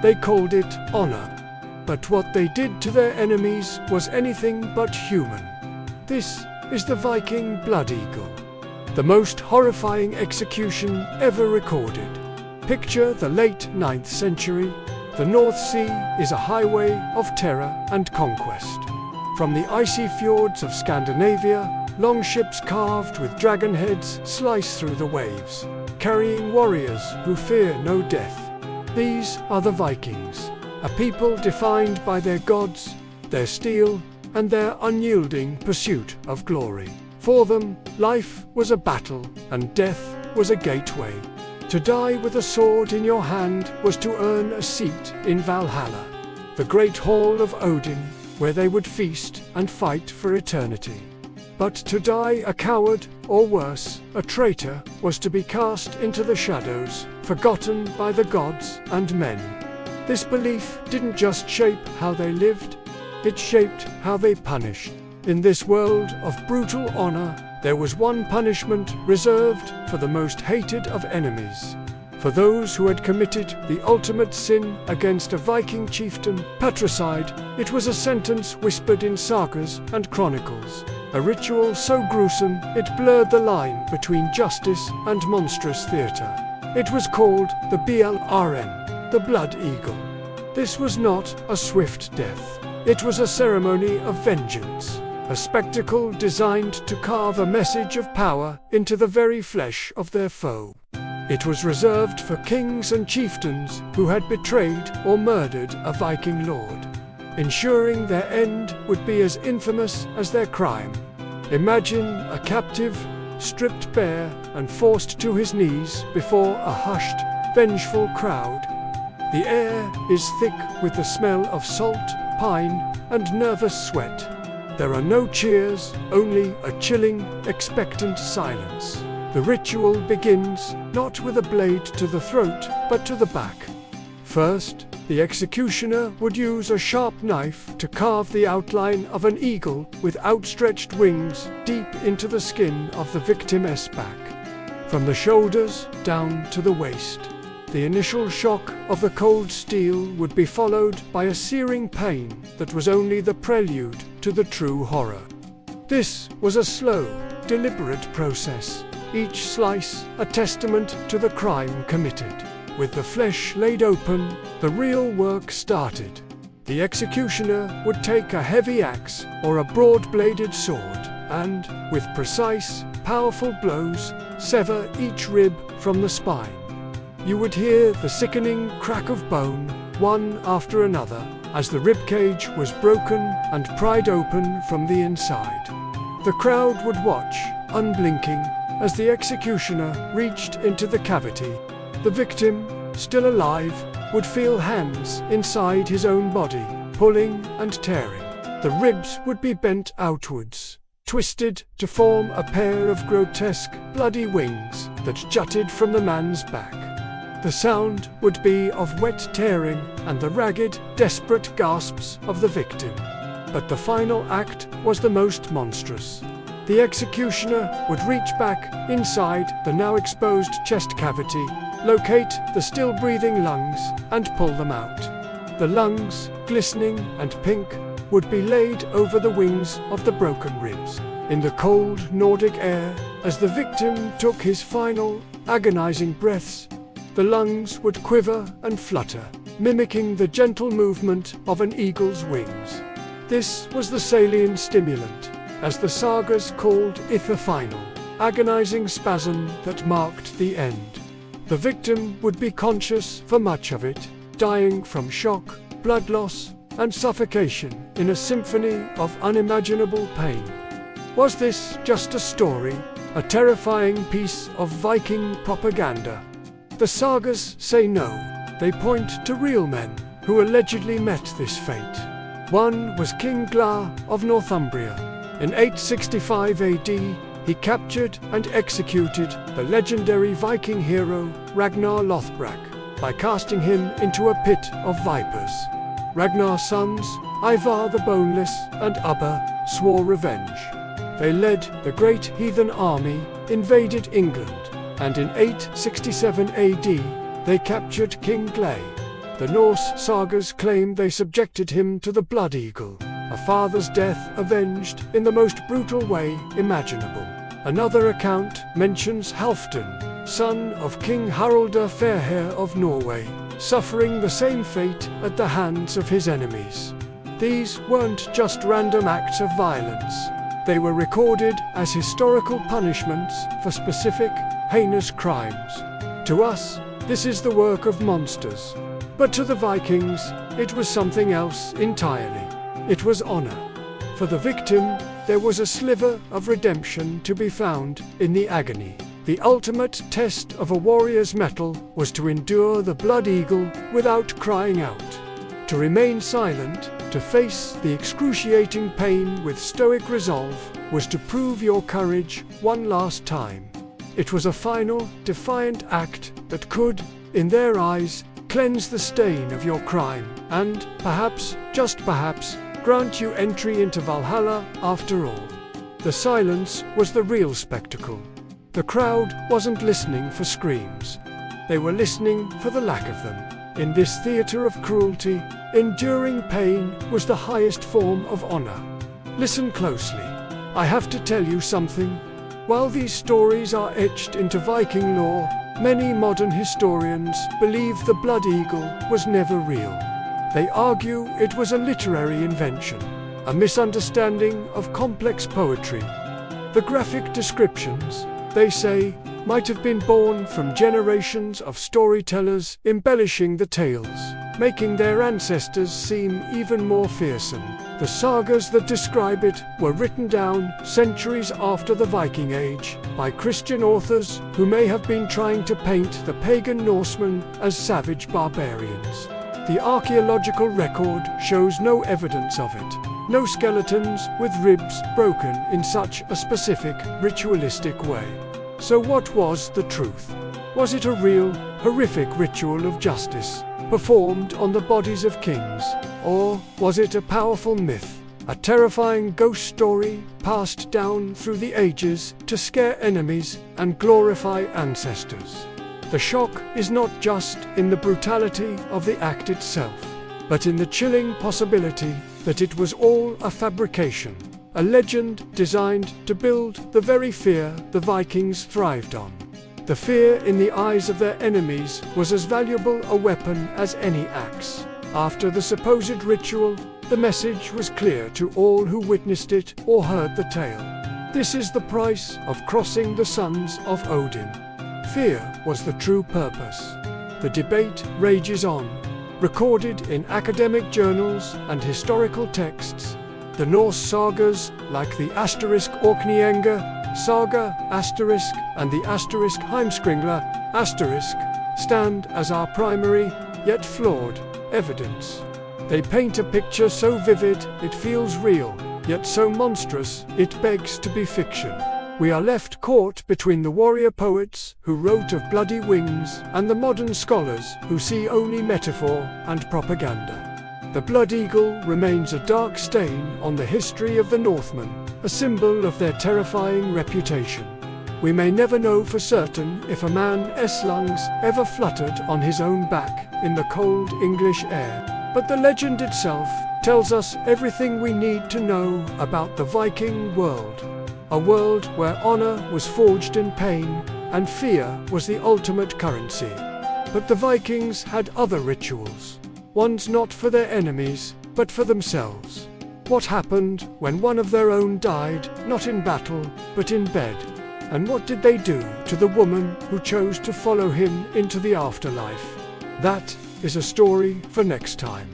They called it honor. But what they did to their enemies was anything but human. This is the Viking blood eagle, the most horrifying execution ever recorded. Picture the late 9th century. The North Sea is a highway of terror and conquest. From the icy fjords of Scandinavia, long ships carved with dragon heads slice through the waves, carrying warriors who fear no death. These are the Vikings, a people defined by their gods, their steel, and their unyielding pursuit of glory. For them, life was a battle, and death was a gateway. To die with a sword in your hand was to earn a seat in Valhalla, the great hall of Odin, where they would feast and fight for eternity. But to die a coward, or worse, a traitor, was to be cast into the shadows, forgotten by the gods and men. This belief didn't just shape how they lived, it shaped how they punished. In this world of brutal honor, there was one punishment reserved for the most hated of enemies. For those who had committed the ultimate sin against a Viking chieftain, patricide, it was a sentence whispered in sagas and chronicles. A ritual so gruesome it blurred the line between justice and monstrous theater. It was called the BLRN, the Blood Eagle. This was not a swift death. It was a ceremony of vengeance. A spectacle designed to carve a message of power into the very flesh of their foe. It was reserved for kings and chieftains who had betrayed or murdered a Viking lord, ensuring their end would be as infamous as their crime. Imagine a captive, stripped bare and forced to his knees before a hushed, vengeful crowd. The air is thick with the smell of salt, pine, and nervous sweat. There are no cheers, only a chilling, expectant silence. The ritual begins, not with a blade to the throat, but to the back. First, the executioner would use a sharp knife to carve the outline of an eagle with outstretched wings deep into the skin of the victim's back, from the shoulders down to the waist. The initial shock of the cold steel would be followed by a searing pain that was only the prelude to the true horror. This was a slow, deliberate process, each slice a testament to the crime committed. With the flesh laid open, the real work started. The executioner would take a heavy axe or a broad-bladed sword and, with precise, powerful blows, sever each rib from the spine. You would hear the sickening crack of bone, one after another, as the ribcage was broken and pried open from the inside. The crowd would watch, unblinking, as the executioner reached into the cavity. The victim, still alive, would feel hands inside his own body, pulling and tearing. The ribs would be bent outwards, twisted to form a pair of grotesque, bloody wings that jutted from the man's back. The sound would be of wet tearing and the ragged, desperate gasps of the victim. But the final act was the most monstrous. The executioner would reach back inside the now exposed chest cavity, locate the still breathing lungs, and pull them out. The lungs, glistening and pink, would be laid over the wings of the broken ribs. In the cold Nordic air, as the victim took his final, agonizing breaths, the lungs would quiver and flutter, mimicking the gentle movement of an eagle's wings. This was the saline stimulant, as the sagas called it, the final, agonizing spasm that marked the end. The victim would be conscious for much of it, dying from shock, blood loss, and suffocation in a symphony of unimaginable pain. Was this just a story, a terrifying piece of Viking propaganda? The sagas say no. They point to real men who allegedly met this fate. One was King Glar of Northumbria. In 865 AD, he captured and executed the legendary Viking hero Ragnar Lothbrok by casting him into a pit of vipers. Ragnar's sons, Ivar the Boneless and Ubba, swore revenge. They led the great heathen army, invaded England, and in 867 AD, they captured King Gley. The Norse sagas claim they subjected him to the blood eagle, a father's death avenged in the most brutal way imaginable. Another account mentions Halfdan, son of King Haraldr Fairhair of Norway, suffering the same fate at the hands of his enemies. These weren't just random acts of violence. They were recorded as historical punishments for specific, heinous crimes. To us, this is the work of monsters. But to the Vikings, it was something else entirely. It was honor. For the victim, there was a sliver of redemption to be found in the agony. The ultimate test of a warrior's mettle was to endure the blood eagle without crying out. To remain silent, to face the excruciating pain with stoic resolve, was to prove your courage one last time. It was a final, defiant act that could, in their eyes, cleanse the stain of your crime, and, perhaps, just perhaps, grant you entry into Valhalla after all. The silence was the real spectacle. The crowd wasn't listening for screams. They were listening for the lack of them. In this theater of cruelty, enduring pain was the highest form of honor. Listen closely. I have to tell you something. While these stories are etched into Viking lore, many modern historians believe the blood eagle was never real. They argue it was a literary invention, a misunderstanding of complex poetry. The graphic descriptions, they say, might have been born from generations of storytellers embellishing the tales, making their ancestors seem even more fearsome. The sagas that describe it were written down centuries after the Viking Age by Christian authors who may have been trying to paint the pagan Norsemen as savage barbarians. The archaeological record shows no evidence of it. No skeletons with ribs broken in such a specific, ritualistic way. So what was the truth? Was it a real, horrific ritual of justice, performed on the bodies of kings? Or was it a powerful myth, a terrifying ghost story passed down through the ages to scare enemies and glorify ancestors? The shock is not just in the brutality of the act itself, but in the chilling possibility that it was all a fabrication, a legend designed to build the very fear the Vikings thrived on. The fear in the eyes of their enemies was as valuable a weapon as any axe. After the supposed ritual, the message was clear to all who witnessed it or heard the tale. This is the price of crossing the sons of Odin. Fear was the true purpose. The debate rages on. Recorded in academic journals and historical texts, the Norse sagas, like the *Orkneyinga saga and the *Heimskringla*, stand as our primary, yet flawed, evidence. They paint a picture so vivid it feels real, yet so monstrous it begs to be fiction. We are left caught between the warrior poets who wrote of bloody wings and the modern scholars who see only metaphor and propaganda. The blood eagle remains a dark stain on the history of the Northmen, a symbol of their terrifying reputation. We may never know for certain if a man's lungs ever fluttered on his own back in the cold English air, but the legend itself tells us everything we need to know about the Viking world. A world where honor was forged in pain and fear was the ultimate currency. But the Vikings had other rituals, ones not for their enemies, but for themselves. What happened when one of their own died, not in battle, but in bed? And what did they do to the woman who chose to follow him into the afterlife? That is a story for next time.